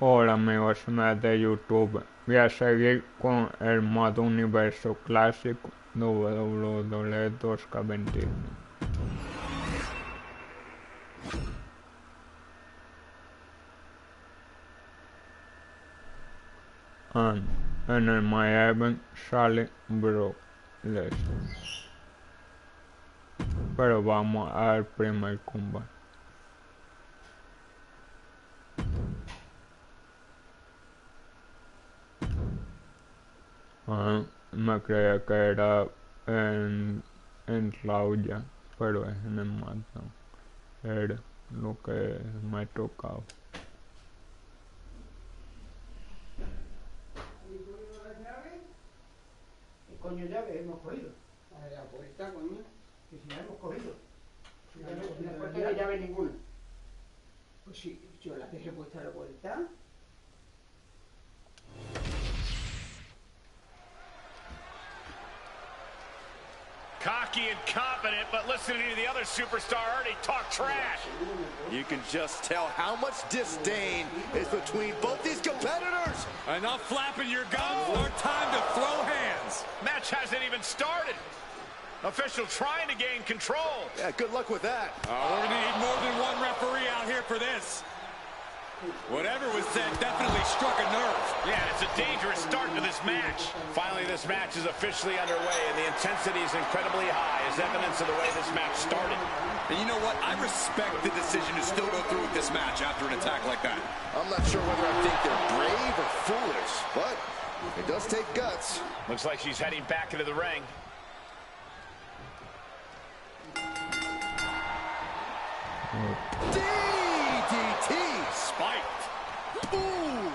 Hola amigos de YouTube, voy a seguir con el modo universo clásico WWE 2K21. En el My Event sale Brock Lesnar. Pero vamos al primer combate. Me creía que era en Rauya, pero es en el SmackDown. Era lo que me ha tocado. ¿Qué coño llave hemos cogido? La puerta, coño. Que si la hemos cogido. Si la puerta no hay llave ninguna. Pues sí, yo la dejé puesta a la puerta. Cocky and confident, but listening to the other superstar already talk trash. You can just tell how much disdain is between both these competitors. Enough flapping your gums, or time to throw hands. Match hasn't even started. Official trying to gain control. Yeah, good luck with that. We're gonna need more than one referee out here for this. Whatever was said definitely struck a nerve. Yeah, it's a dangerous start to this match. Finally, this match is officially underway, and the intensity is incredibly high, as evidence of the way this match started. And you know what? I respect the decision to still go through with this match after an attack like that. I'm not sure whether I think they're brave or foolish, but it does take guts. Looks like she's heading back into the ring. DDT! Spiked. Ooh!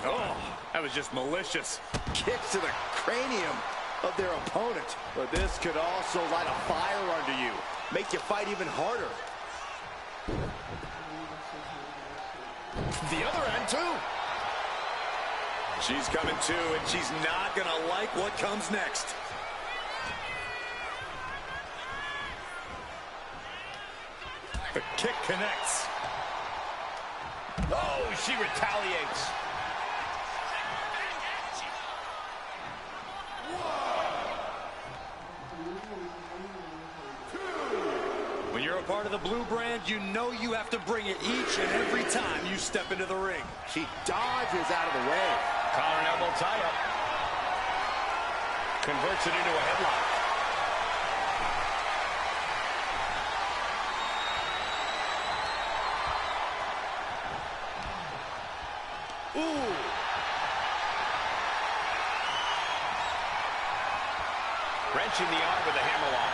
Oh, that was just malicious. Kicks to the cranium of their opponent. But this could also light a fire under you, make you fight even harder. The other end, too. She's coming too, and she's not gonna like what comes next. The kick connects. Oh, she retaliates. When you're a part of the blue brand, you know you have to bring it each and every time you step into the ring. She dodges out of the way. Collar and elbow tie-up. Converts it into a headlock. Ooh! Wrenching the arm with a hammerlock.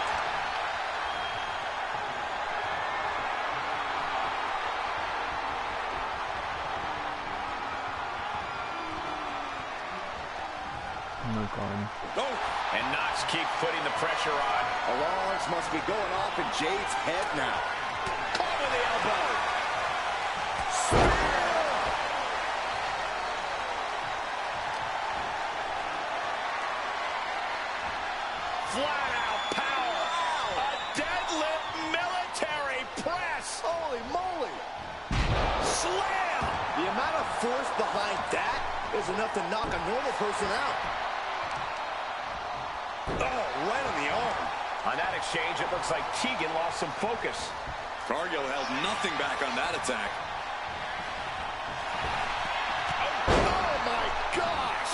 Oh! And Knox keep putting the pressure on. Alarms must be going off in Jade's head now. Caught with the elbow. Flat out power. A deadlift military press. Holy moly! Slam. The amount of force behind that is enough to knock a normal person out. Oh, right on the arm. On that exchange, it looks like Tegan lost some focus. Cargill held nothing back on that attack. Oh my gosh!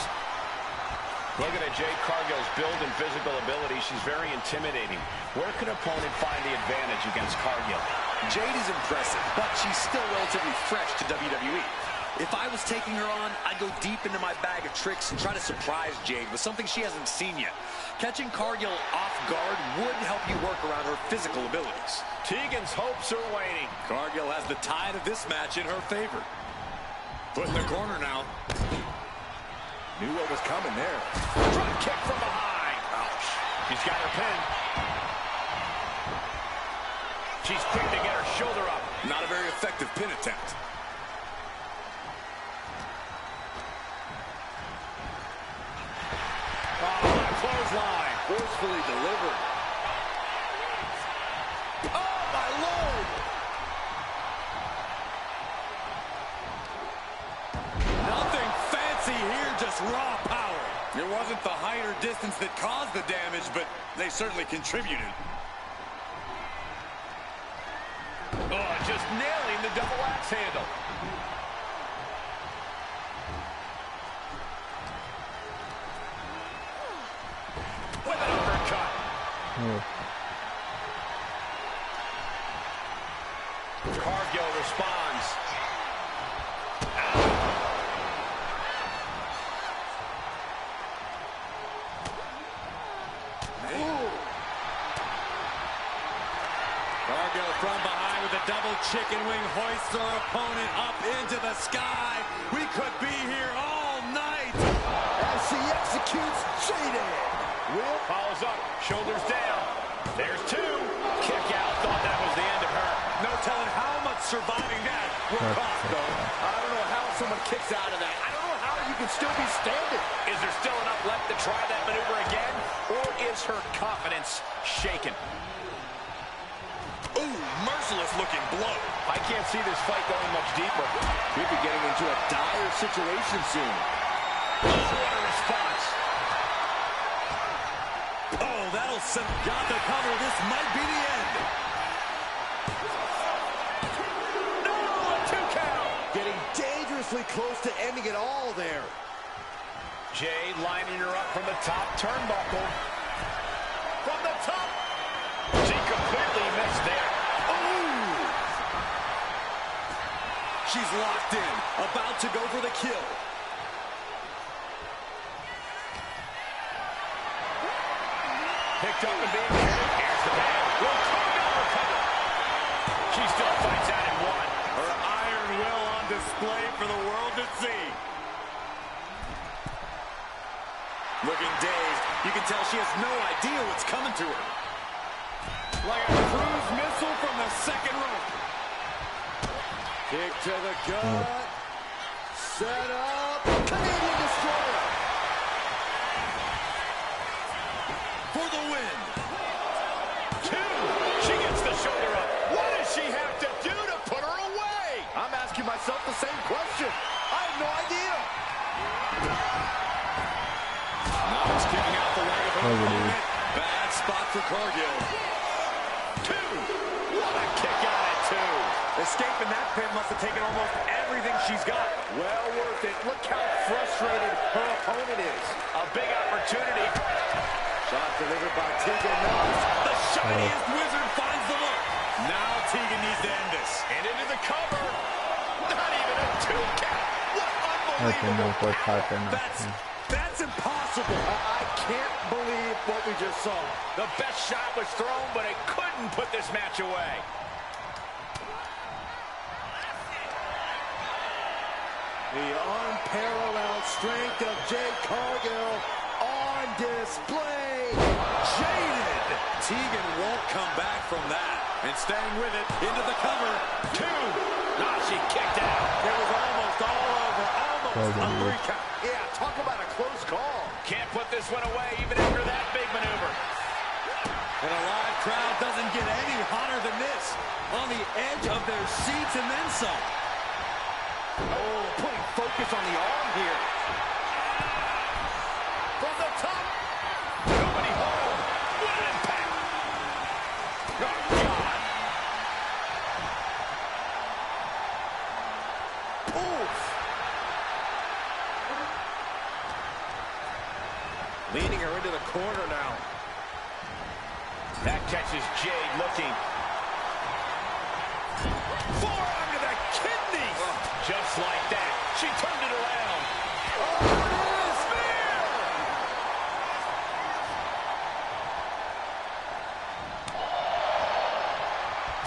Looking at Jade Cargill's build and physical ability, she's very intimidating. Where can an opponent find the advantage against Cargill? Jade is impressive, but she's still relatively fresh to WWE. If I was taking her on, I'd go deep into my bag of tricks and try to surprise Jade with something she hasn't seen yet. Catching Cargill off guard would help you work around her physical abilities. Tegan's hopes are waning. Cargill has the tide of this match in her favor. Put in the corner now. Knew what was coming there. Drop kick from behind. Ouch. She's got her pin. She's quick to get her shoulder up. Not a very effective pin attempt. Clothesline. Forcefully delivered. Oh, my Lord! just raw power. It wasn't the height or distance that caused the damage, but they certainly contributed. Oh, just nailing the double axe handle. With an uppercut. Cargill responds. Cargill from behind with a double chicken wing hoists our opponent up into the sky. We could be here all night. As she executes Jaded. Will follows up, shoulders down. There's two. Kick out, thought that was the end of her. No telling how much surviving that will cost, though. I don't know how someone kicks out of that. I don't know how you can still be standing. Is there still enough left to try that maneuver again? Or is her confidence shaken? Ooh, merciless looking blow. I can't see this fight going much deeper. We'd be getting into a dire situation soon. Oh, what a response. Oh, that'll send. Got the cover. This might be the end. No, a 2 count. Getting dangerously close to ending it all there. Jade lining her up from the top turnbuckle. From the top. She completely missed there. Ooh! She's locked in, about to go for the kill. Picked up and being carried. Here's the man. Will Cargill recover? She still fights out in one. Her iron will on display for the world to see. Looking dazed, you can tell she has no idea what's coming to her. Like a cruise missile from the second rope. Kick to the gut. Set up. Canadian destroyer. For the win. 2. She gets the shoulder up. What does she have to do to put her away? I'm asking myself the same question. I have no idea. Now it's kicking out the leg of her opponent. Bad spot for Cargill. 2. What a kick out at 2. Escaping that pin must have taken almost everything she's got. Well worth it. Look how frustrated her opponent is. A big opportunity. Shot delivered by Tegan Knox. The shiniest wizard finds the mark. Now Tegan needs to end this. And into the cover. Not even a 2 count. What unbelievable. That's impossible. I can't believe what we just saw. The best shot was thrown, but it couldn't put this match away. The unparalleled strength of Jade Cargill on display. Jaded. Tegan won't come back from that. And staying with it, into the cover. 2. Now she kicked out. It was almost all over. Almost a 3 count. Yeah, talk about a close call. Can't put this one away even after that big maneuver. And a live crowd doesn't get any hotter than this. On the edge of their seats and then some. Oh, putting focus on the arm here. From the top. Nobody home. What an impact. Oh, God. Oof. Leading her into the corner now. That catches Jade looking. Forearm to the kidneys. Oh, just like that. She turned it around. Oh, spear!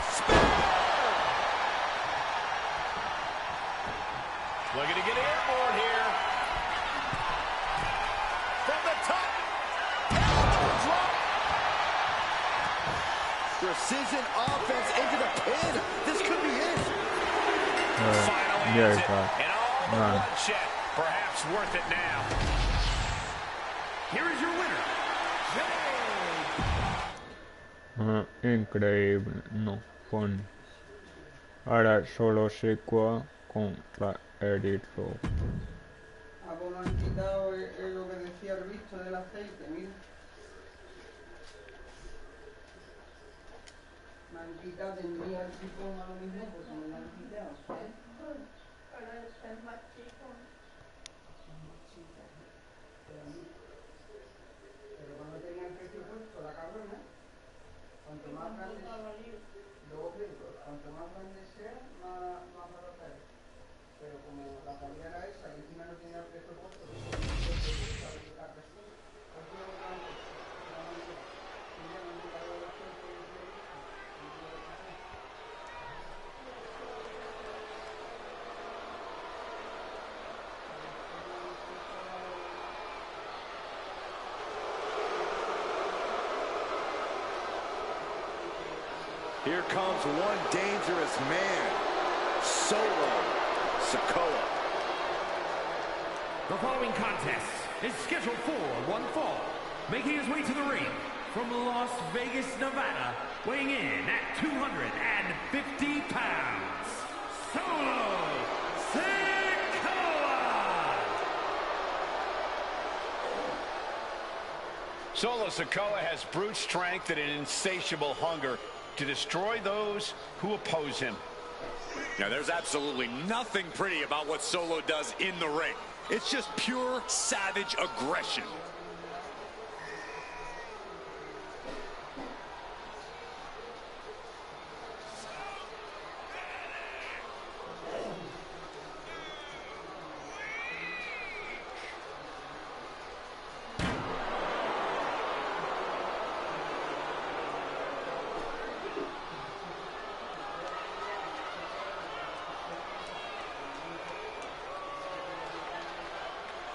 Spear! Looking to get airborne here. From the top. Elbow drop. Precision offense into the pin. This could be it. Finally ends it. And all the bloodshed. Perhaps worth it now. Here is your winner. Increíble, no, pon. Ahora solo Sequa contra Eric Rowe. Ah, pues me han quitado aceite, mira. Me han quitado, tendría el sifón a lo mismo porque me lo han quitado, ¿eh? Ahora es más chico. Pero cuando tenía el presupuesto, la cabrona, cuanto más grande, luego cuanto más grande sea, más barata es. Pero como la calidad era esa y encima no tenía presupuesto, Here comes one dangerous man, Solo Sikoa. The following contest is scheduled for one fall. Making his way to the ring from Las Vegas, Nevada, weighing in at 250 pounds, Solo Sikoa! Solo Sikoa has brute strength and an insatiable hunger to destroy those who oppose him. Now, there's absolutely nothing pretty about what Solo does in the ring. It's just pure savage aggression.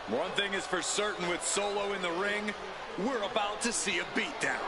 One thing is for certain with Solo in the ring, we're about to see a beatdown.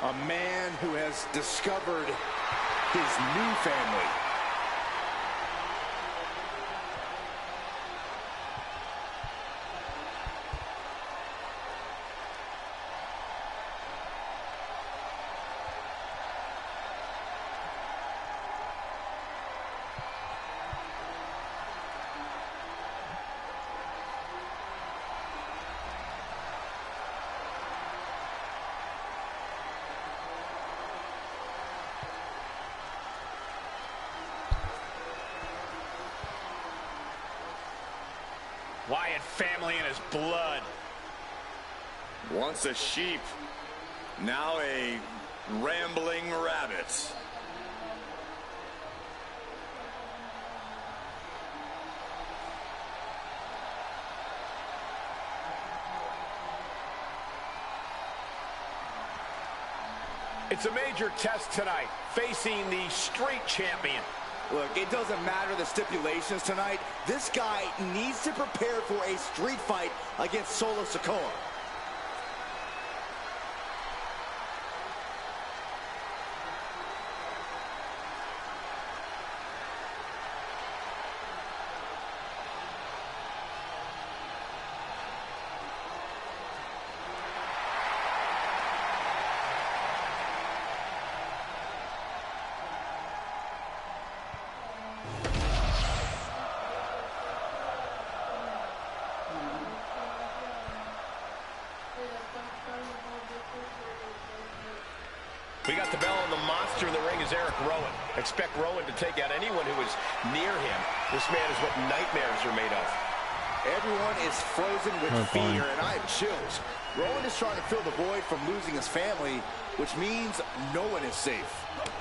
A man who has discovered his new family. Wyatt family in his blood. Once a sheep, now a rambling rabbit. It's a major test tonight, facing the street champion. Look, it doesn't matter the stipulations tonight. This guy needs to prepare for a street fight against Solo Sikoa. We got the bell, and the monster in the ring is Eric Rowan. Expect Rowan to take out anyone who is near him. This man is what nightmares are made of. Everyone is frozen with fear, and I have chills. Rowan is trying to fill the void from losing his family, which means no one is safe.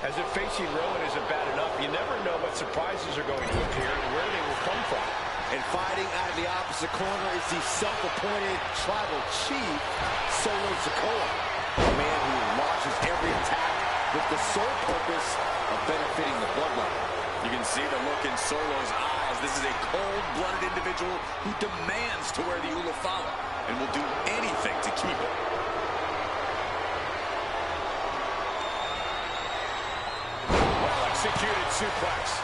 As if facing Rowan isn't bad enough, you never know what surprises are going to appear and where they will come from. And fighting out of the opposite corner is the self-appointed tribal chief, Solo Sikoa. A man who launches every attack with the sole purpose of benefiting the bloodline. You can see the look in Solo's eyes. This is a cold-blooded individual who demands to wear the Ulufala and will do anything to keep it. Well-executed suplex.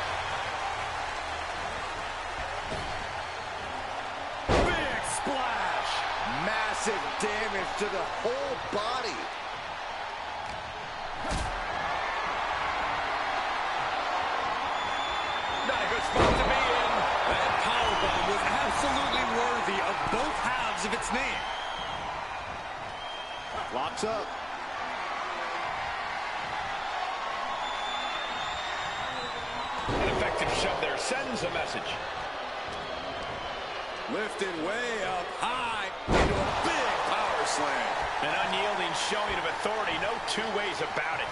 Big splash. Massive damage to the whole body. Not a good spot to be in. That powerbomb was absolutely worthy of both halves of its name. Locks up. An effective shove there sends a message. Lifted way up high into a big power slam. An unyielding showing of authority, no two ways about it.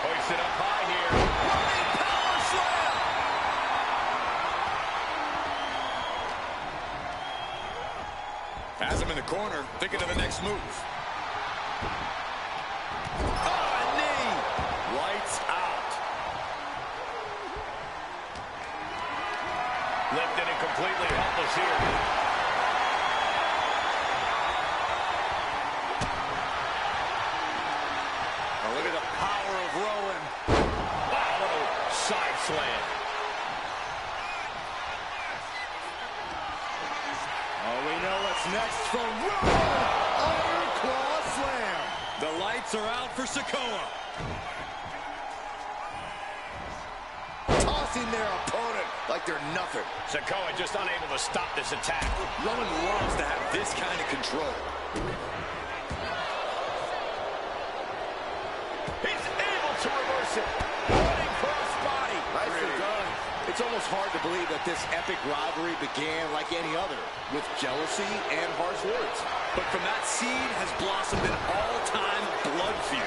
Hoisted up high here. Running power slam. Has him in the corner, thinking of the next move. Oh, a knee. Lights out. Lifted and completely helpless here. Oh, look at the power of Rowan. Wow, what a side slam. Oh, we know what's next from Rowan. Iron Claw Slam. The lights are out for Sikoa. Tossing their opponent like they're nothing. Sikoa just unable to stop this attack. Rowan loves to have this kind of control. He's able to reverse it. Running cross body. Nicely done. It's almost hard to believe that this epic rivalry began like any other, with jealousy and harsh words. But from that seed has blossomed an all-time blood feud.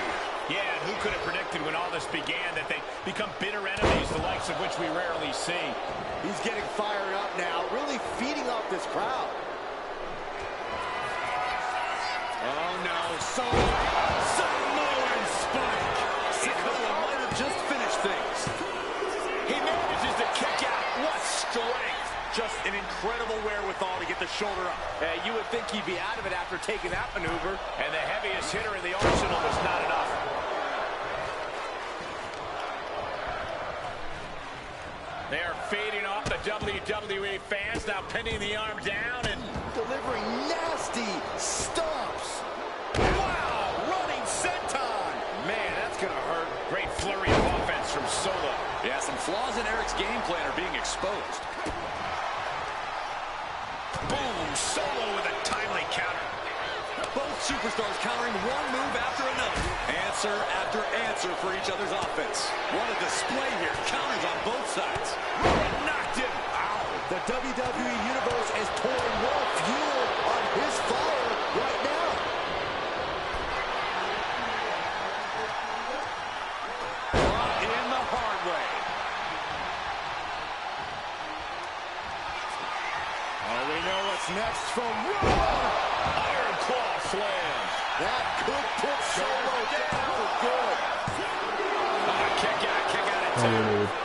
Yeah, and who could have predicted when all this began that they'd become bitter enemies, the likes of which we rarely see. He's getting fired up now, really feeding off this crowd. Oh no, Samoan Spike. Sikoa might have just finished things. He manages to kick out. What strength. Just an incredible wherewithal to get the shoulder up. You would think he'd be out of it after taking that maneuver. And the heaviest hitter in the arsenal was not enough. They are fading off the WWE fans, now pinning the arm down and Delivering nasty stomps. wow, running senton. Man, that's gonna hurt. Great flurry of offense from Solo. Yeah, some flaws in Eric's game plan are being exposed. Boom, Solo with a timely counter. Both superstars countering one move after another. Answer after answer for each other's offense. What a display here. Counters on both sides. Rowan knocked him. Ow. The WWE Universe is pouring more fuel on his fire right now. Brought in the hard way. Oh, we know what's next from Rowan. Iron claw slam. That could put Solo down for good. Kick out at 2.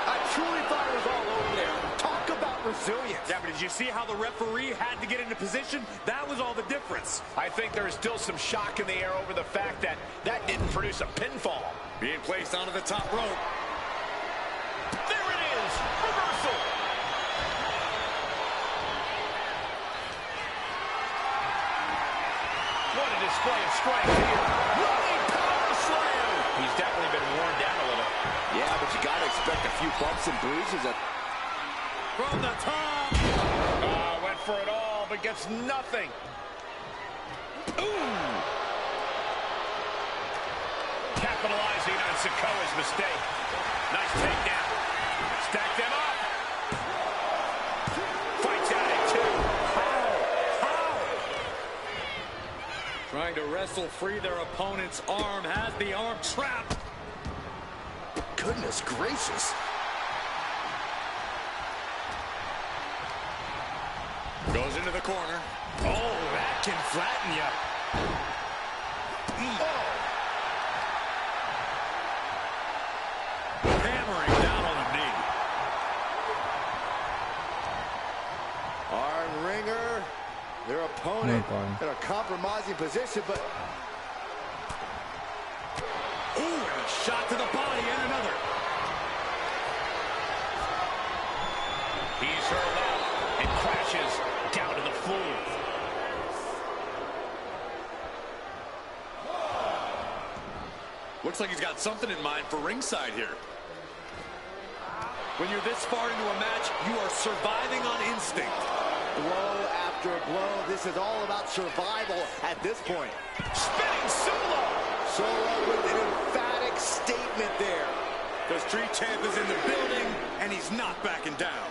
I truly thought it was all over there. Talk about resilience. Yeah, but did you see how the referee had to get into position? That was all the difference. I think there is still some shock in the air over the fact that that didn't produce a pinfall. Being placed onto the top rope. There it is. Reversal. What a display of strength here. Running power slam. He's definitely been worn down a little. Yeah, but you got to expect a few bumps and bruises. From the top. Went for it all, but gets nothing. Ooh. Capitalizing on Sikoa's mistake. Nice takedown. Stack them up. Trying to wrestle free their opponent's arm, has the arm trapped. Goodness gracious. Goes into the corner. Oh, that can flatten you. Oh. Hammering down on the knee. Arm wringer. Their opponent in a compromising position, but... Ooh, and a shot to the body and another. He's hurled out and crashes down to the floor. Looks like he's got something in mind for ringside here. When you're this far into a match, you are surviving on instinct. Blow after blow. This is all about survival at this point. Spinning solo. Solo with an emphatic statement there. The street champ is in the building, and he's not backing down.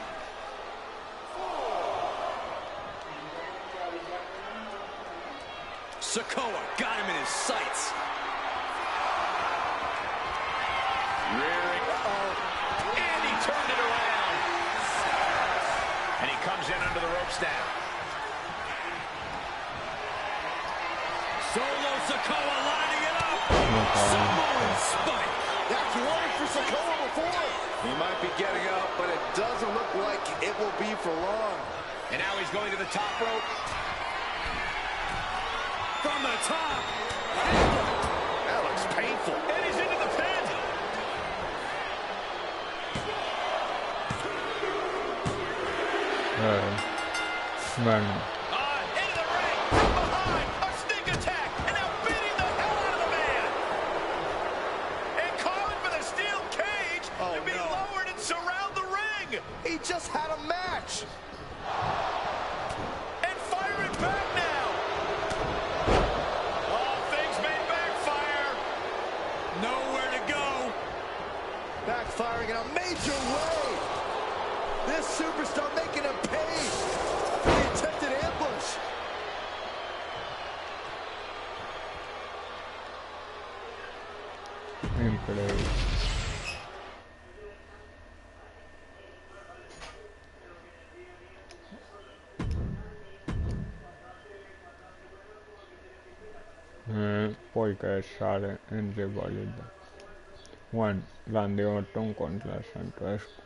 Sikoa got him in his sights. Rearing. And he turned it around. And he comes in under the ropes now. Solo Sikoa lining it up. Samoan spike. That's worked for Sikoa before. He might be getting up, but it doesn't look like it will be for long. And now he's going to the top rope. From the top. That looks painful. And he's into the pin. Man. Into the ring. From behind. A sneak attack. And now beating the hell out of the man. And calling for the steel cage to be lowered and surround the ring. He just had a match. And firing back now. All things may backfire. Nowhere to go. Backfiring in a major way. This superstar making him pay for the attempted ambush. Incredible. Poika sale en rivalidad. Juan Randy Orton contra Santo Esco.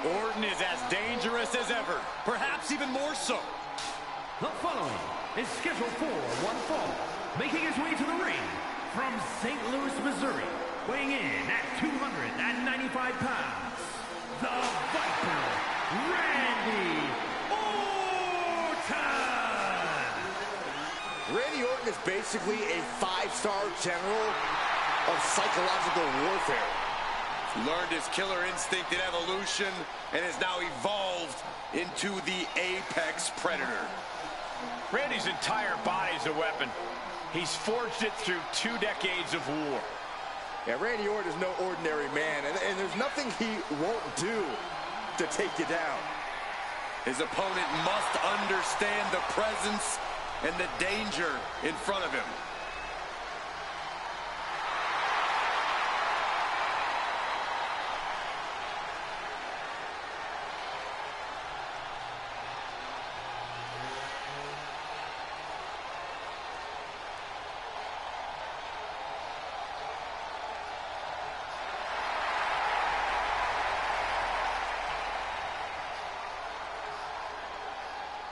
Orton is as dangerous as ever, perhaps even more so. The following is scheduled for one fall, making his way to the ring from St. Louis, Missouri, weighing in at 295 pounds, the Viper, Randy Orton! Randy Orton is basically a five-star general of psychological warfare. Learned his killer instinct in evolution and has now evolved into the apex predator. Randy's entire body's a weapon. He's forged it through 2 decades of war. Yeah, Randy Orton is no ordinary man, and there's nothing he won't do to take you down. His opponent must understand the presence and the danger in front of him.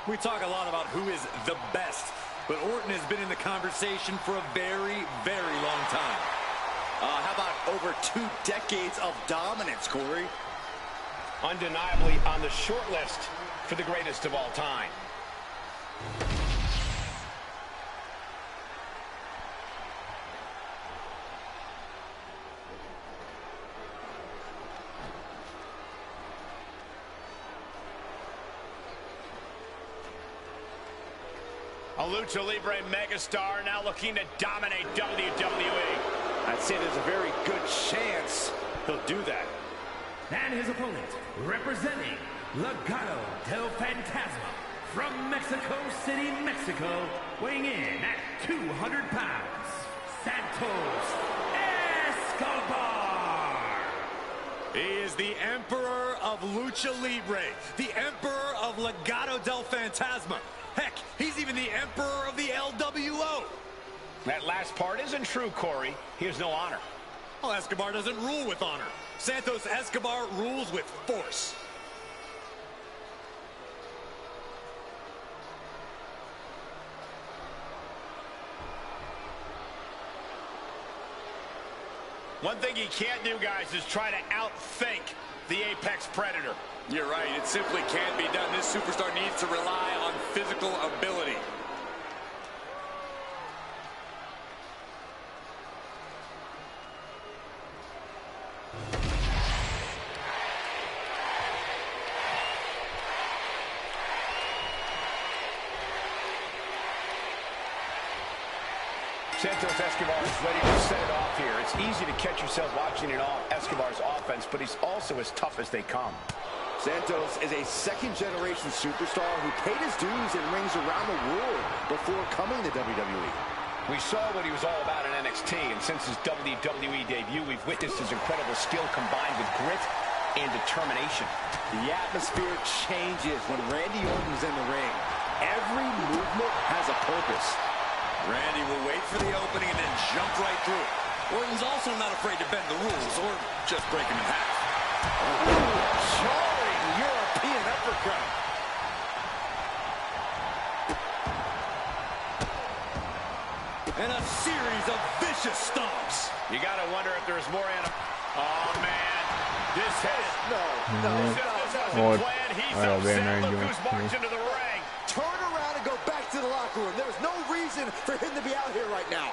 We talk a lot about who is the best but Orton has been in the conversation for a very, very long time. How about over 2 decades of dominance, Corey? Undeniably on the short list for the greatest of all time. A Lucha Libre megastar now looking to dominate WWE. I'd say there's a very good chance he'll do that. And his opponent, representing Legado del Fantasma from Mexico City, Mexico, weighing in at 200 pounds, Santos Escobar. He is the Emperor of Lucha Libre, the Emperor of Legado del Fantasma. Heck, he's even the Emperor of the LWO. That last part isn't true, Corey. He has no honor. Well, Escobar doesn't rule with honor. Santos Escobar rules with force. One thing he can't do, guys, is try to outthink the Apex Predator. You're right, it simply can't be done. This superstar needs to rely on physical ability. Santos Escobar is ready to set it off here. It's easy to catch yourself watching it all Escobar's offense, but he's also as tough as they come. Santos is a second-generation superstar who paid his dues in rings around the world before coming to WWE. We saw what he was all about in NXT, and since his WWE debut, we've witnessed his incredible skill combined with grit and determination. The atmosphere changes when Randy Orton's in the ring. Every movement has a purpose. Randy will wait for the opening and then jump right through it. Orton's also not afraid to bend the rules or just break them in half. Jarring European uppercut. And a series of vicious stomps. You gotta wonder if there's more Oh, man. This hit. No. This wasn't planned. He's upset. Look who's marched into the ring. Turn around and go back to the locker room. There's no reason for him to be out here right now.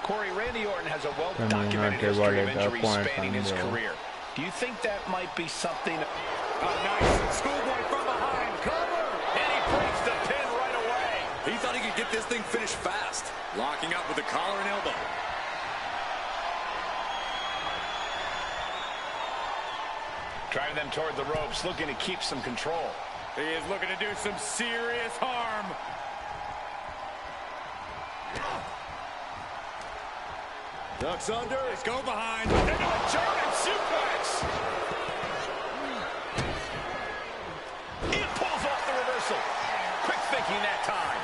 Corey, Randy Orton has a well-documented history of injuries spanning his career. Do you think that might be something? Oh, nice. Schoolboy from behind. Cover. And he breaks the pin right away. He thought he could get this thing finished fast. Locking up with the collar and elbow. Driving them toward the ropes, looking to keep some control. He is looking to do some serious harm. Ducks under. Let's go behind. Into a German suplex. He pulls off the reversal. Quick thinking that time.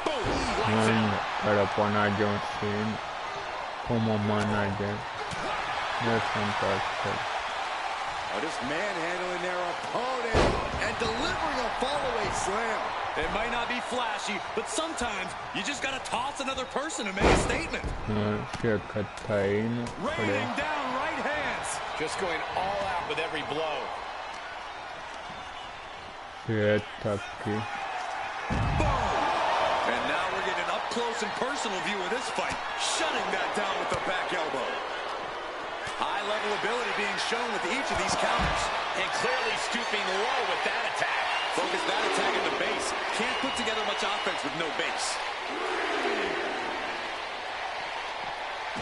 Boom. Lights out. Para poner a John Cena como manager. Es fantástico. Just manhandling their opponent and delivering a fallaway slam. It might not be flashy, but sometimes you just got to toss another person to make a statement. Raining Raining down right hands. Just going all out with every blow. Aquí. Boom. And now we're getting an up-close and personal view of this fight. Shutting that down with the back elbow. High-level ability being shown with each of these counters. And clearly stooping low with that attack. Focus that attack at the base. Can't put together much offense with no base.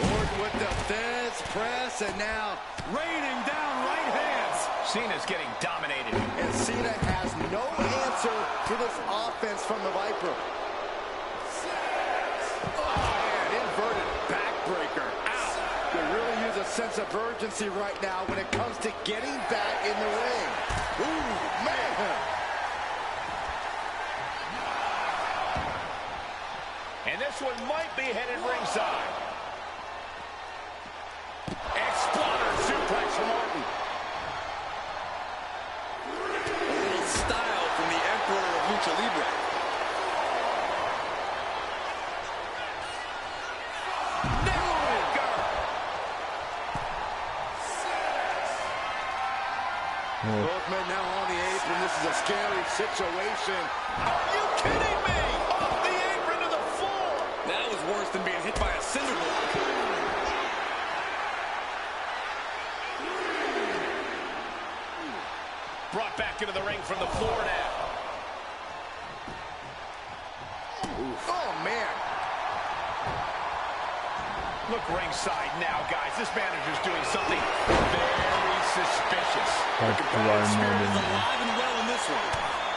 Orton with the fence press, and now Raining down right hands. Cena's getting dominated. and Cena has no answer for this offense from the Viper. Oh, man, inverted backbreaker. Ow. Could really use a sense of urgency right now when it comes to getting back in the ring. Ooh, man. And this one might be headed ringside. Exploder suplex from Orton. A little style from the Emperor of Lucha Libre. a scary situation. Are you kidding me? Off the apron to the floor. That was worse than being hit by a cinder block. Brought back into the ring from the floor now. Oof. Oh, man. Look ringside now, guys. This manager's doing something very suspicious. That's The why spirit is more alive and well in this one.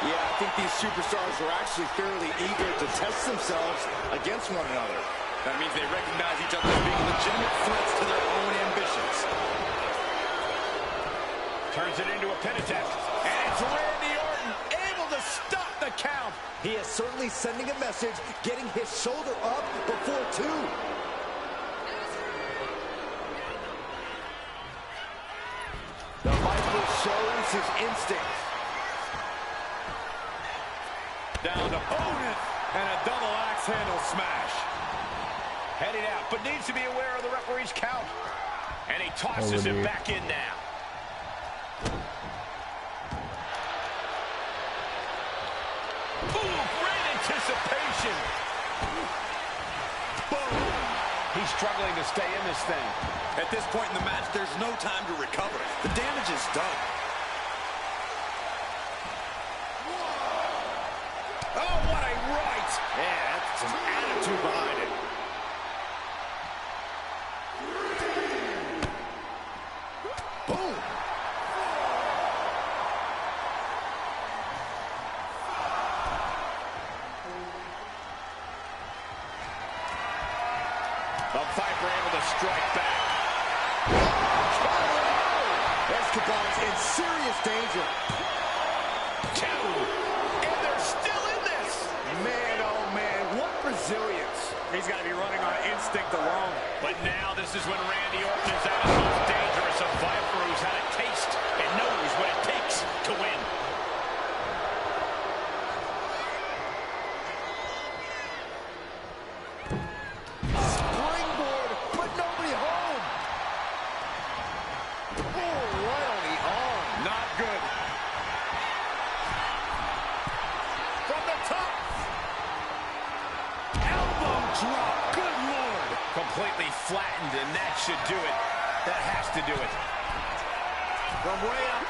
Yeah, I think these superstars are actually fairly eager to test themselves against one another. That means they recognize each other as being legitimate threats to their own ambitions. Turns it into a pin attempt. And it's Randy Orton able to stop the count. He is certainly sending a message, getting his shoulder up before two. The Viper shows his instincts. Down to opponent. And a double axe handle smash. Heading out, but needs to be aware of the referee's count. And he tosses him back in now. Ooh, great anticipation. Boom. He's struggling to stay in this thing. At this point in the match, there's no time to recover. The damage is done. Oh, what a right. Yeah, that's some attitude behind it. Boom. The Viper able to strike back. Escobar's in serious danger. Two. And they're still in this. Man, oh man, what resilience. He's got to be running on instinct alone. But now this is when Randy Orton is at his most dangerous. A Viper who's had a taste and knows what it takes to win. Springboard, but nobody home. Oh, right on the arm. Not good. From the top. Elbow drop. Good Lord. Completely flattened, and that should do it. That has to do it. From way up.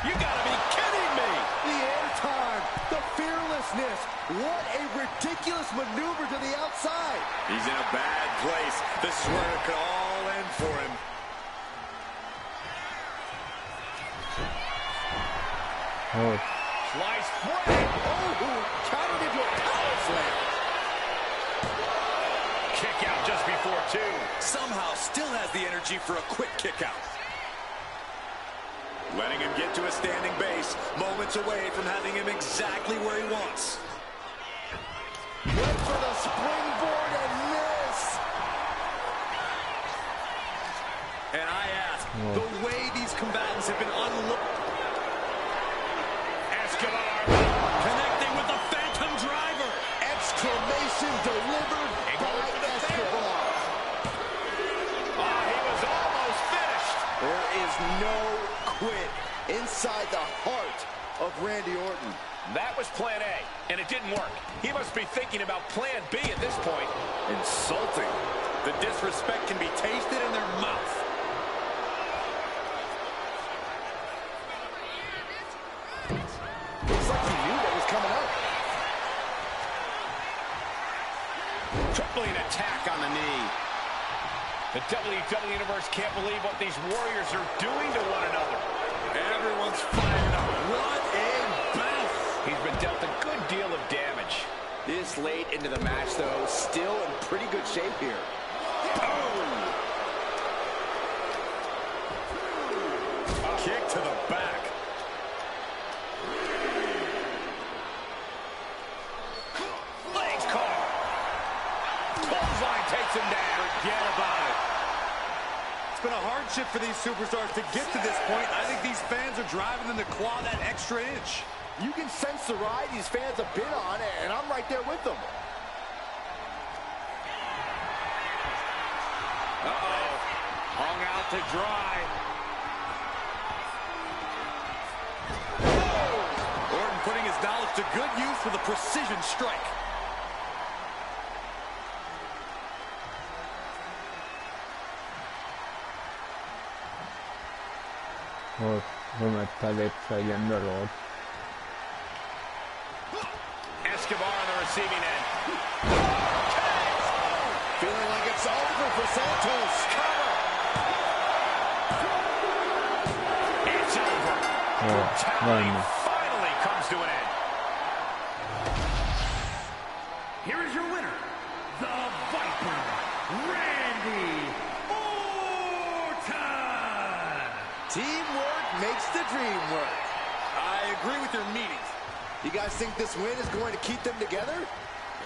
You gotta be kidding me. The airtime, the fearlessness. What a ridiculous maneuver to the outside. He's in a bad place. This is where it could all end for him. Oh, Slice bread. Oh, countered into a power slam. Kick out just before two. Somehow still has the energy for a quick kick out. Letting him get to a standing base, moments away from having him exactly where he wants. Went for the springboard and miss. And I ask, the way these combatants have been unlooked. Escobar Connecting with the Phantom Driver. Exclamation delivered by Escobar. He was almost finished. There is no quit inside the heart of Randy Orton. That was plan A, and it didn't work. He must be thinking about plan B at this point. Insulting. The disrespect can be tasted in their mouth. Looks like he knew what was coming up. Tripling attack on the knee. The WWE Universe can't believe what these warriors are doing to one another. Everyone's fired up. What a bout. He's been dealt a good deal of damage. This late into the match, though, still in pretty good shape here. Kick to the back. Legs caught. Clothesline takes him down. Forget about it. It's been a hardship for these superstars to get to this point. I think these fans are driving them to claw that extra inch. You can sense the ride these fans have been on, and I'm right there with them. Uh-oh. Hung out to dry. Orton to good use with a precision strike. Oh, me está distrayendo el otro. Escobar on the receiving end. Feeling like it's over for Santos. Cover. It's over. Brutality finally comes to an end. Here is your winner, the Viper, Randy Orton. Teamwork makes the dream work. I agree with your meaning. You guys think this win is going to keep them together?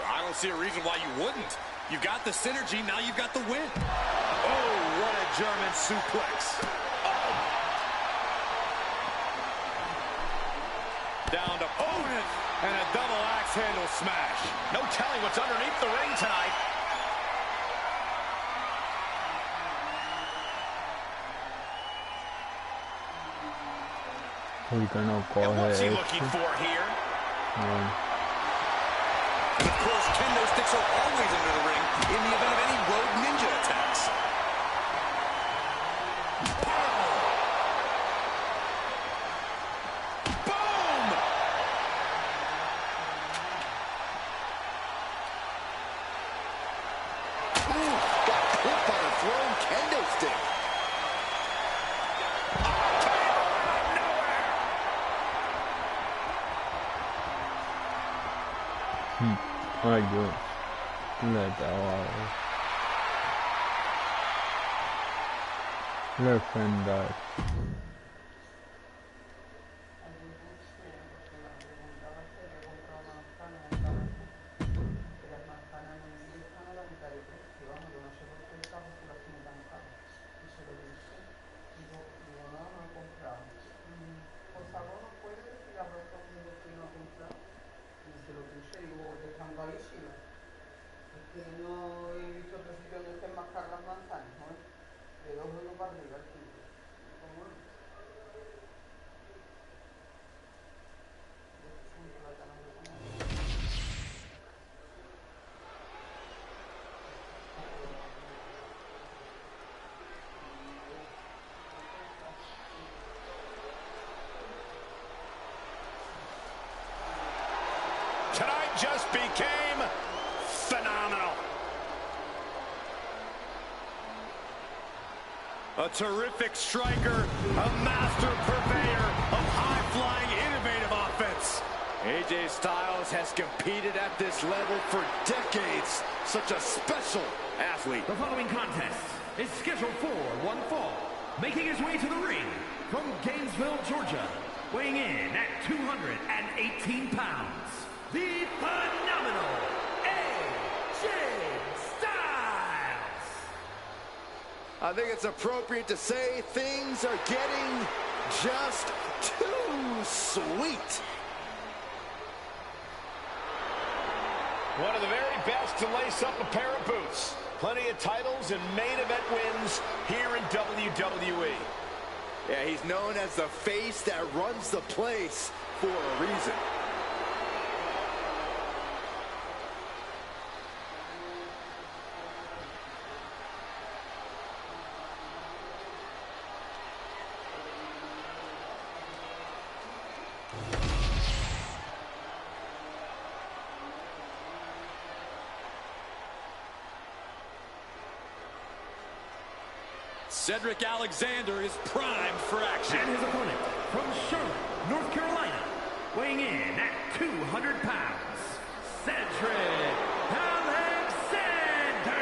I don't see a reason why you wouldn't. You've got the synergy, now you've got the win. Oh, what a German suplex. Down to opponent and a double axe handle smash. No telling what's underneath the ring tonight. Uy, que no coge And what's he esto. looking for here? No. And of course, kendo sticks are always under the ring in the event of any rogue ninja attacks. Boom! Ooh, got clipped by a thrown kendo stick. Ay, Dios. Le estaba... Legendar. No he visto otro sitio donde estén más caras las manzanas, ¿no? De 2 para arriba, el tipo. ¿Cómo no? Tonight just became phenomenal. A terrific striker, a master purveyor of high-flying, innovative offense. AJ Styles has competed at this level for decades. Such a special athlete. The following contest is scheduled for one fall. Making his way to the ring from Gainesville, Georgia, weighing in at 218 pounds, the phenomenal AJ Styles. I think it's appropriate to say things are getting just too sweet. One of the very best to lace up a pair of boots. Plenty of titles and main event wins here in WWE. Yeah, he's known as the face that runs the place for a reason. Cedric Alexander is primed for action. And his opponent from Charlotte, North Carolina, weighing in at 200 pounds, Cedric Alexander.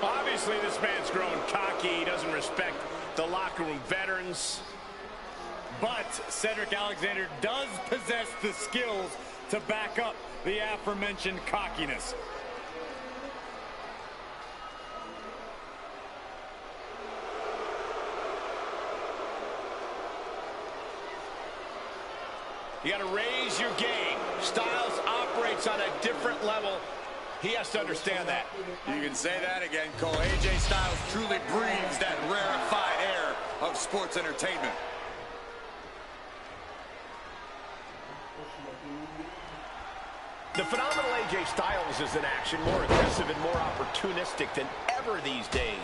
Obviously, this man's grown cocky. He doesn't respect the locker room veterans. But Cedric Alexander does possess the skills to back up the aforementioned cockiness. You got to raise your game. Styles operates on a different level. He has to understand that. You can say that again, Cole. AJ Styles truly breathes that rarefied air of sports entertainment. The phenomenal AJ Styles is in action, more aggressive and more opportunistic than ever these days.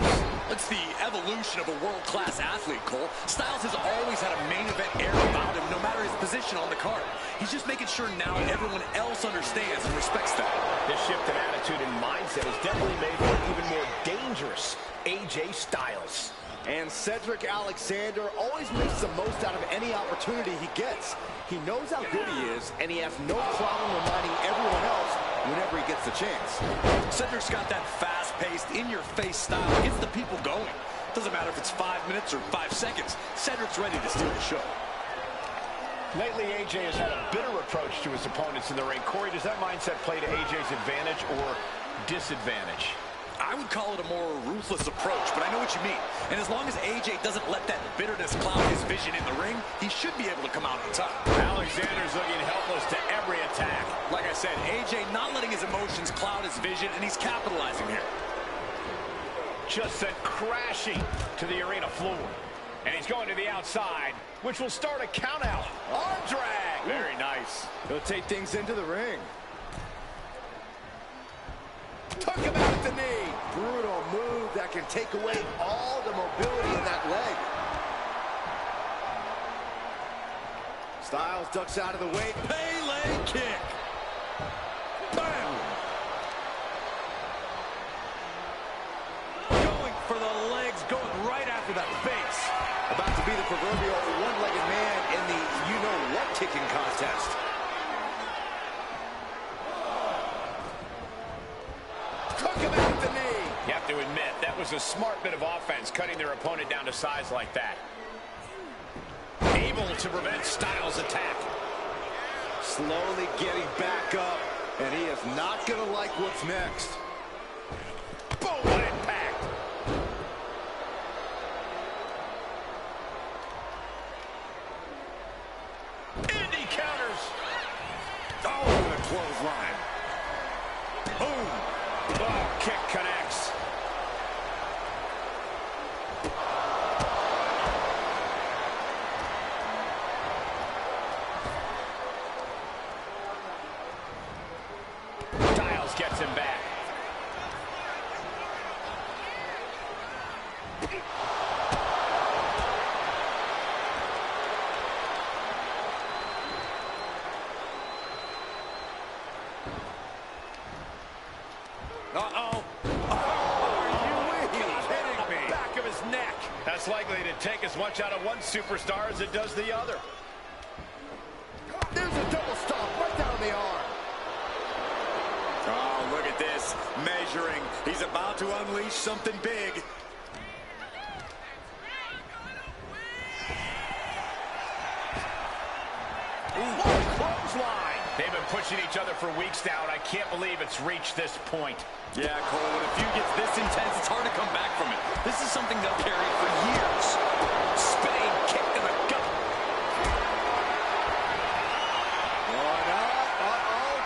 It's the evolution of a world-class athlete, Cole. Styles has always had a main event air about him, no matter his position on the card. He's just making sure now everyone else understands and respects that. This shift in attitude and mindset has definitely made for an even more dangerous AJ Styles. And Cedric Alexander always makes the most out of any opportunity he gets. He knows how good he is, and he has no problem reminding everyone else whenever he gets the chance. Cedric's got that fast-paced, in-your-face style. Gets the people going. Doesn't matter if it's 5 minutes or 5 seconds. Cedric's ready to steal the show. Lately, AJ has had a bitter approach to his opponents in the ring. Corey, does that mindset play to AJ's advantage or disadvantage? I would call it a more ruthless approach, but I know what you mean. And as long as AJ doesn't let that bitterness cloud his vision in the ring, he should be able to come out on top. Alexander's looking helpless to every attack. Like I said, AJ not letting his emotions cloud his vision, and he's capitalizing here. Just sent crashing to the arena floor. And he's going to the outside, which will start a count out. Arm drag. Very nice. He'll take things into the ring. Took him out at the knee. Brutal move that can take away all the mobility in that leg. Styles ducks out of the way. Pele kick. Bam. Going for the legs, going right after that face. About to be the proverbial one-legged man in the you-know-what kicking contest. Took him out at the knee. You have to admit, that was a smart bit of offense, cutting their opponent down to size like that. Able to prevent Styles' attack. Slowly getting back up, and he is not going to like what's next. Boom, what impact. Indy counters. Oh, the clothesline. Boom. Oh, kick connects. Styles gets him back. Uh-oh. Are you kidding me? Back of his neck. That's likely to take as much out of one superstar as it does the other. There's a double stomp right down the arm. Oh, look at this. Measuring. He's about to unleash something big. Ooh, clothesline. They've been pushing each other for weeks now, and I can't believe it's reached this point. Yeah, Cole, when a feud gets this intense, it's hard to come back from it. This is something they'll carry for years. Spinning kick to the gut. One up. Uh-oh.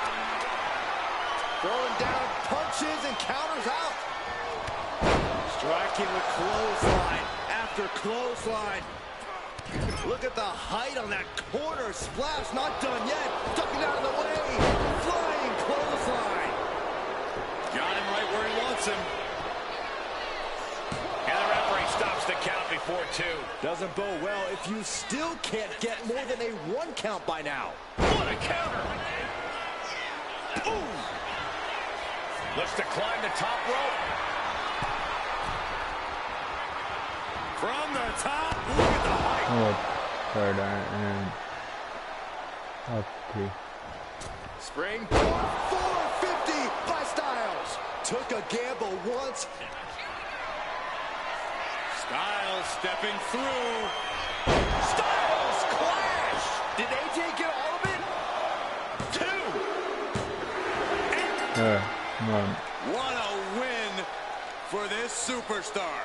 Throwing down punches and counters out. Striking with clothesline after clothesline. Look at the height on that corner splash. Not done yet. Ducking out of the way. Flying clothesline. Got him right where he wants him. And the referee stops the count before 2. Doesn't bode well if you still can't get more than a 1 count by now. What a counter. Ooh. Looks to climb the top rope. From the top, look at the height. and aquí. Springboard 450 by Styles. Took a gamble once. Styles stepping through. Styles clash. Did AJ get all of it? 2. Man. What a win for this superstar.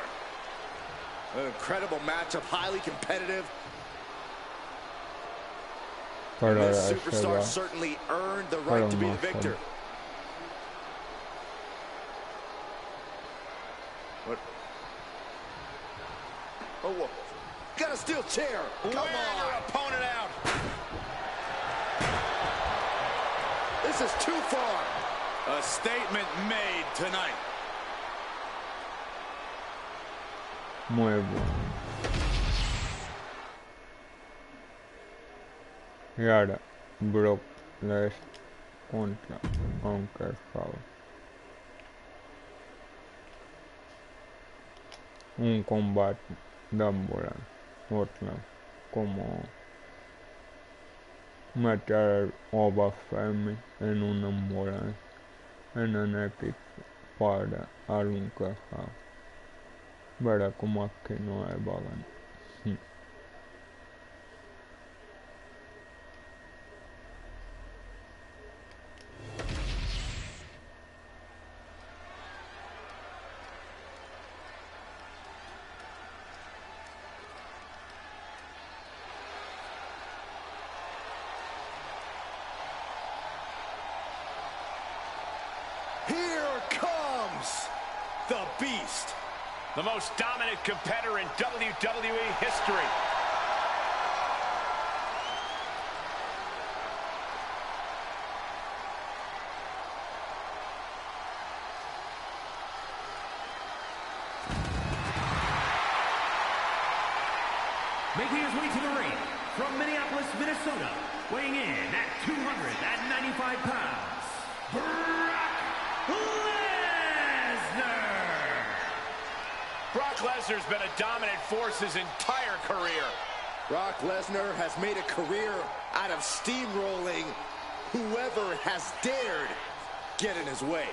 An incredible matchup, highly competitive. This superstar certainly earned the right to be the victor. What? Oh, whoa. Got a steel chair. Come on. Your opponent out. This is too far. A statement made tonight. Muy bueno. Y ahora, Brock Lesnar contra Uncle Howard. Un combate de ambulancia. Otra, como meter Oba Femi en una ambulancia en el equipo para algún quejado. Verá como aquí no hay balance. Here comes the Beast. The most dominant competitor in WWE history. Making his way to the ring from Minneapolis, Minnesota, weighing in at 295 pounds, Brock Lesnar. Brock Lesnar's been a dominant force his entire career. Brock Lesnar has made a career out of steamrolling whoever has dared get in his way.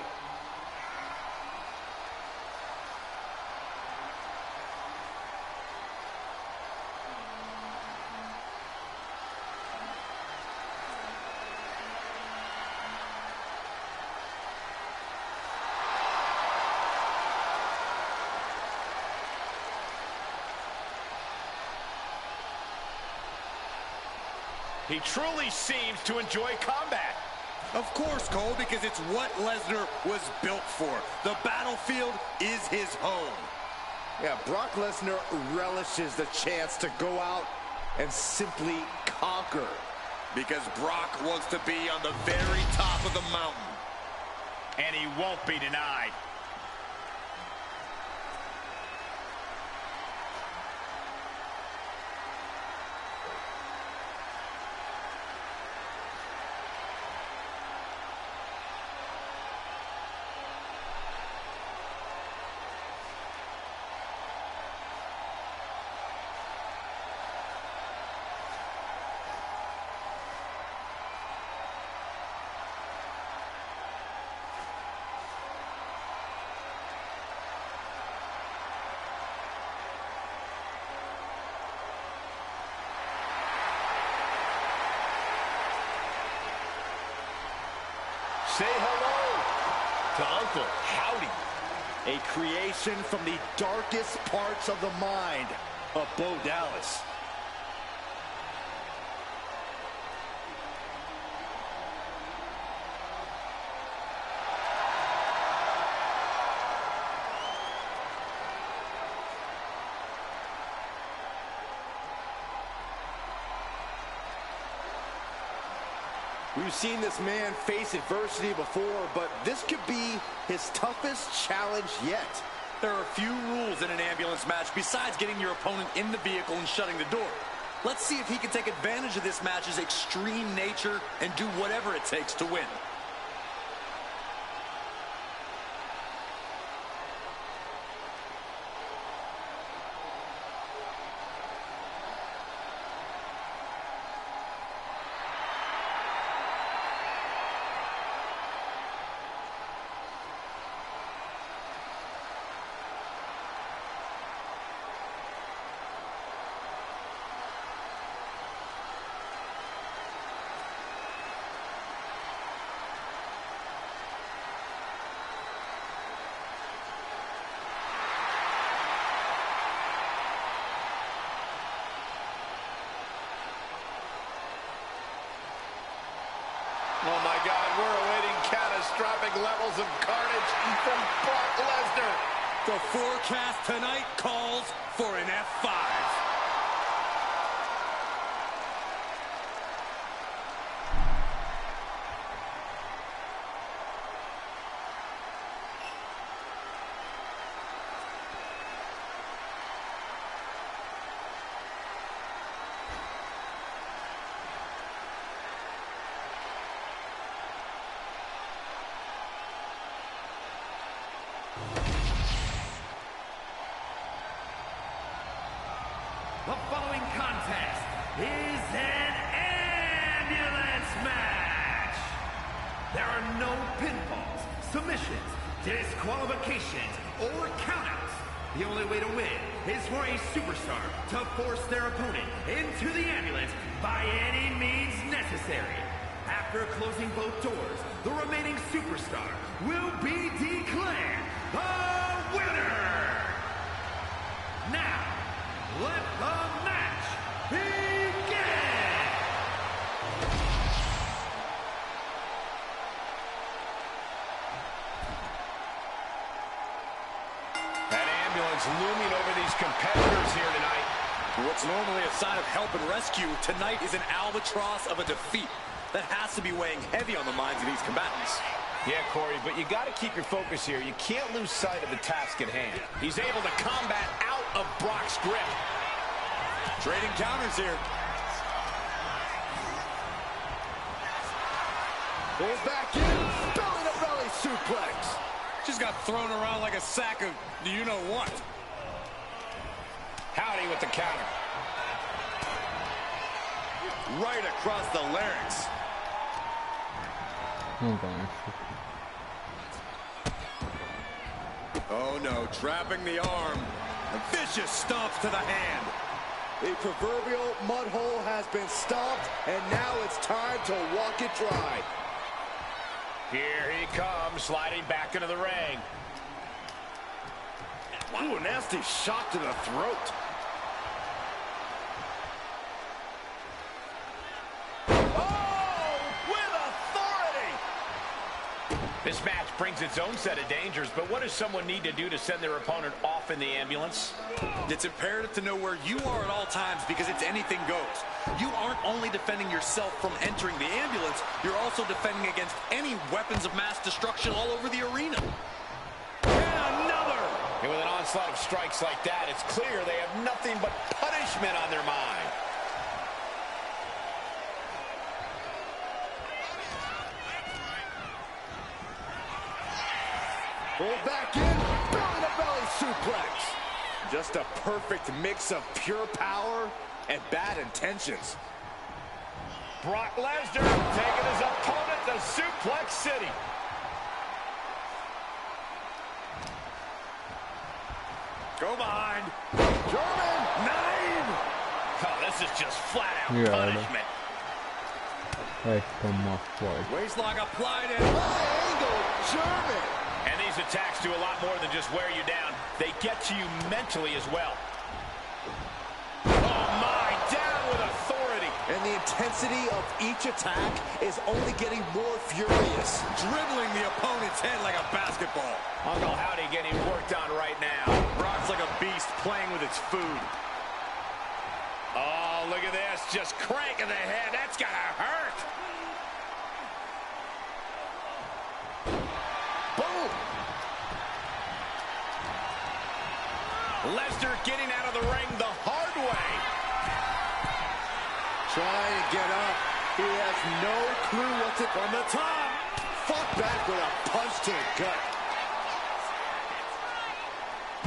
He truly seems to enjoy combat. Of course, Cole, because it's what Lesnar was built for. The battlefield is his home. Yeah, Brock Lesnar relishes the chance to go out and simply conquer. Because Brock wants to be on the very top of the mountain. And he won't be denied. Say hello to Uncle Howdy, a creation from the darkest parts of the mind of Bo Dallas. We've seen this man face adversity before, but this could be his toughest challenge yet. There are few rules in an ambulance match besides getting your opponent in the vehicle and shutting the door. Let's see if he can take advantage of this match's extreme nature and do whatever it takes to win. Oh my God, we're awaiting catastrophic levels of carnage from Brock Lesnar. The forecast tonight calls for an F5. is an ambulance match. There are no pinfalls, submissions, disqualifications, or countouts. The only way to win is for a superstar to force their opponent into the ambulance by any means necessary. After closing both doors, the remaining superstar will be declared the winner. Now, let the match begin! That ambulance looming over these competitors here tonight. What's normally a sign of help and rescue, tonight is an albatross of a defeat that has to be weighing heavy on the minds of these combatants. Yeah, Corey, but you got to keep your focus here. You can't lose sight of the task at hand. He's able to combat out of Brock's grip. Trading counters here. Goes back in, belly-to-belly suplex. Just got thrown around like a sack of you-know-what. Howdy with the counter. Right across the larynx. Oh gosh. Oh no, trapping the arm. Vicious stomps to the hand. The proverbial mud hole has been stomped, and now it's time to walk it dry. Here he comes, sliding back into the ring. Ooh, a nasty shot to the throat. This match brings its own set of dangers, but what does someone need to do to send their opponent off in the ambulance? It's imperative to know where you are at all times because it's anything goes. You aren't only defending yourself from entering the ambulance, you're also defending against any weapons of mass destruction all over the arena. And another! And with an onslaught of strikes like that, it's clear they have nothing but punishment on their mind. Pull back in, belly-to-belly suplex. Just a perfect mix of pure power and bad intentions. Brock Lesnar taking his opponent to Suplex City. Go behind. German 9. Oh, this is just flat-out punishment. Ecco ma poi. Waistlock applied and High angle German. And these attacks do a lot more than just wear you down. They get to you mentally as well. Oh my, down with authority. And the intensity of each attack is only getting more furious. dribbling the opponent's head like a basketball. Uncle Howdy getting worked on right now. Brock's like a beast playing with its food. Oh, look at this. Just cranking the head. That's gotta hurt. Boom. Lesnar getting out of the ring the hard way. Trying to get up. He has no clue what's it from the top. Fought back with a punch to the gut.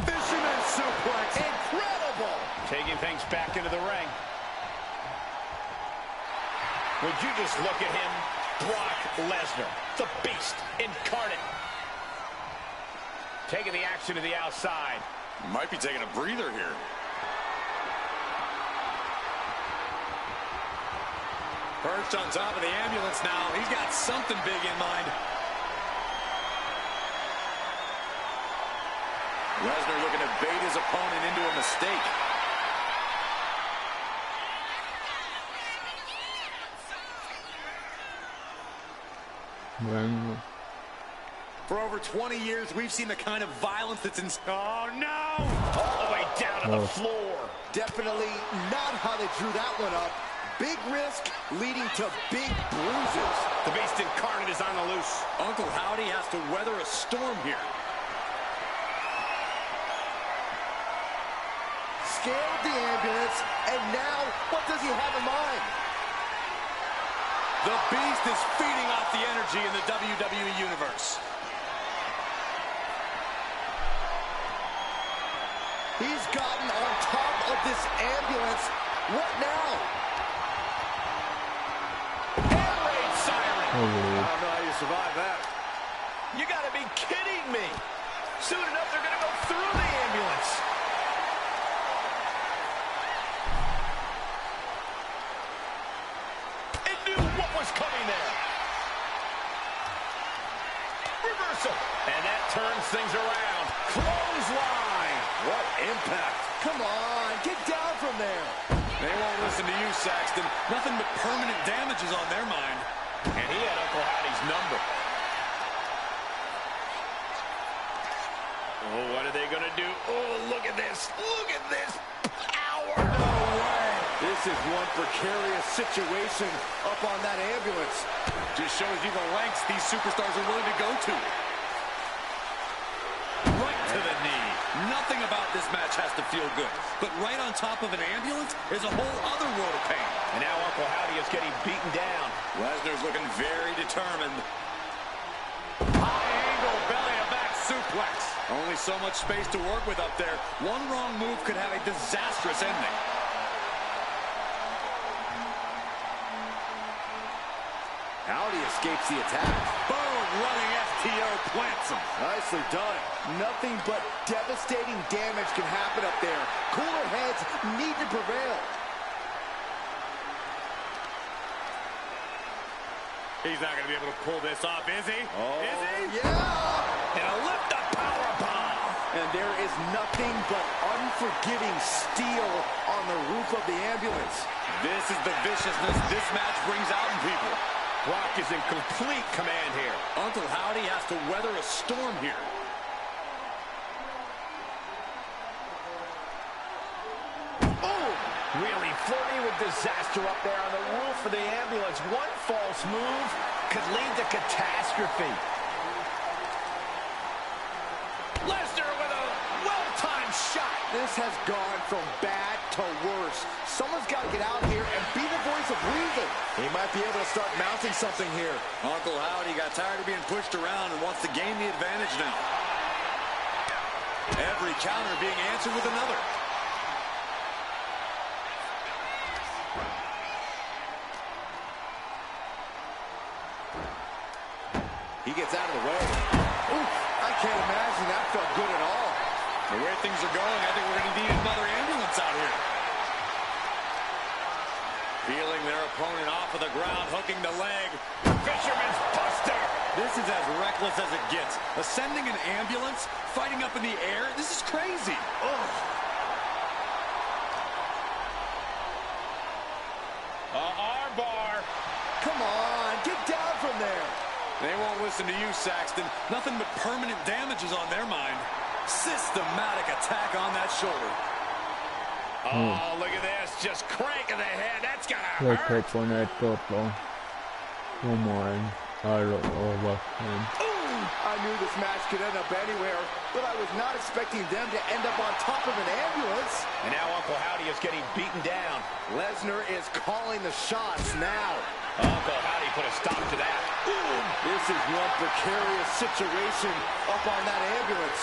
Fisherman suplex. Incredible. Taking things back into the ring. Would you just look at him? Brock Lesnar, the beast incarnate. Taking the action to the outside. Might be taking a breather here. Perched on top of the ambulance now. He's got something big in mind. Lesnar looking to bait his opponent into a mistake. Vengo. For over 20 years, we've seen the kind of violence that's in... Oh, no! All the way down to the floor. Definitely not how they drew that one up. Big risk leading to big bruises. The beast incarnate is on the loose. Uncle Howdy has to weather a storm here. Scaled the ambulance, and now what does he have in mind? The beast is feeding off the energy in the WWE universe. He's gotten on top of this ambulance. What now? Agreed. I don't know how you survive that. You gotta be kidding me. Soon enough, they're gonna go through the ambulance. It knew what was coming there. Reversal. And that turns things around. Clothesline. What impact. Come on, get down from there. They won't listen to you, Saxton. Nothing but permanent damage is on their mind. And he had Uncle Howdy's number. Oh, what are they going to do? Oh, look at this. Look at this power. No way. This is one precarious situation up on that ambulance. Just shows you the lengths these superstars are willing to go to. Right to the knee. Nothing about this match has to feel good. But right on top of an ambulance is a whole other world of pain. And now Uncle Howdy is getting beaten down. Lesnar's looking very determined. High angle belly-to-back suplex. Only so much space to work with up there. One wrong move could have a disastrous ending. Howdy escapes the attack. Boom, running FTO plants him. Nicely done. Nothing but devastating damage can happen up there. Cooler heads need to prevail. He's not going to be able to pull this off, is he? Oh, is he? Yeah! And a lift-up powerbomb. And there is nothing but unforgiving steel on the roof of the ambulance. This is the viciousness this match brings out in people. Brock is in complete command here. Uncle Howdy has to weather a storm here. Oh! Really flirting with disaster up there on the roof of the ambulance. One false move could lead to catastrophe. Lesnar with a well-timed shot. This has gone from bad to worse. Someone's got to get out here and be the voice of reason. He might be able to start mounting something here. Uncle Howdy got tired of being pushed around and wants to gain the advantage now. Every counter being answered with another. He gets out of the way. Ooh, I can't imagine that felt good at all. The way things are going, I think we're going to need another ambulance out here. Feeling their opponent off of the ground, hooking the leg. Fisherman's Buster. This is as reckless as it gets. Ascending an ambulance, fighting up in the air, this is crazy. Ugh. Armbar. Come on, get down from there. They won't listen to you, Saxton. Nothing but permanent damage is on their mind. Systematic attack on that shoulder. Oh, look at this. Just cranking the head. That's gonna Le hurt. con esto como I knew this match could end up anywhere, but I was not expecting them to end up on top of an ambulance. And now Uncle Howdy is getting beaten down. Lesnar is calling the shots now. Uncle Howdy put a stop to that. Ooh, this is one precarious situation up on that ambulance.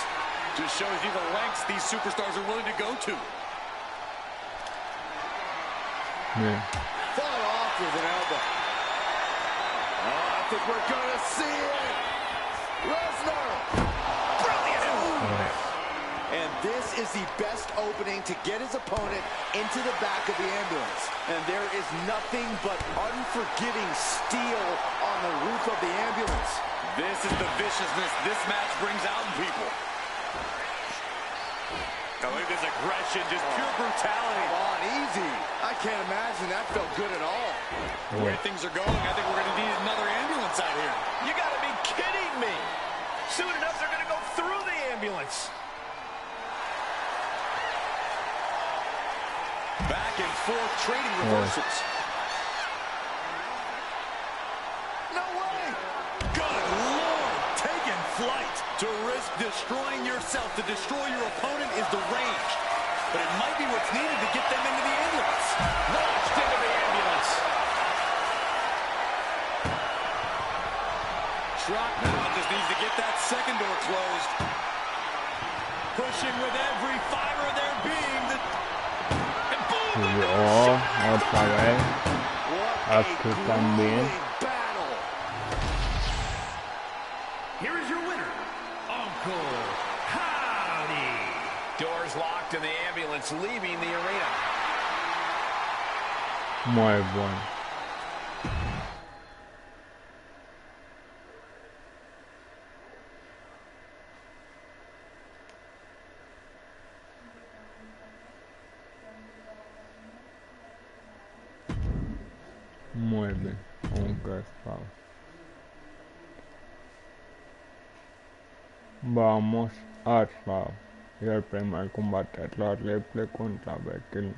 Just shows you the lengths these superstars are willing to go to. Yeah. Fought off with an elbow. Oh, I think we're going to see it. Lesnar. Brilliant. And this is the best opening to get his opponent into the back of the ambulance. And there is nothing but unforgiving steel on the roof of the ambulance. This is the viciousness this match brings out in people. I look at this aggression, just pure brutality. Come on, easy. I can't imagine that felt good at all. The way things are going, I think we're going to need another ambulance out here. You got to be kidding me. Soon enough, they're going to go through the ambulance. Back and forth trading reversals. No way. Good Lord, taking flight. To risk destroying yourself to destroy your opponent is deranged. But it might be what's needed to get them into the ambulance. Launched into the ambulance. Trot now just needs to get that second door closed. Pushing with every fiber of their being. And boom! Otra vez. Aquí también. here is your winner, Uncle Howdy. Doors locked and the ambulance leaving the arena. Muy bueno. Muy bien, aunque está. Vamos hasta el primer combate, la Ripley contra Becky.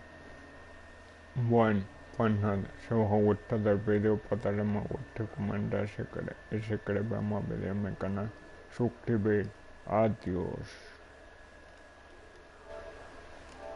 Bueno, pues nada, si os ha gustado el vídeo, pues darle me gusta y comentar si queréis. Y si queréis ver más vídeos en mi canal, suscribir. Adiós.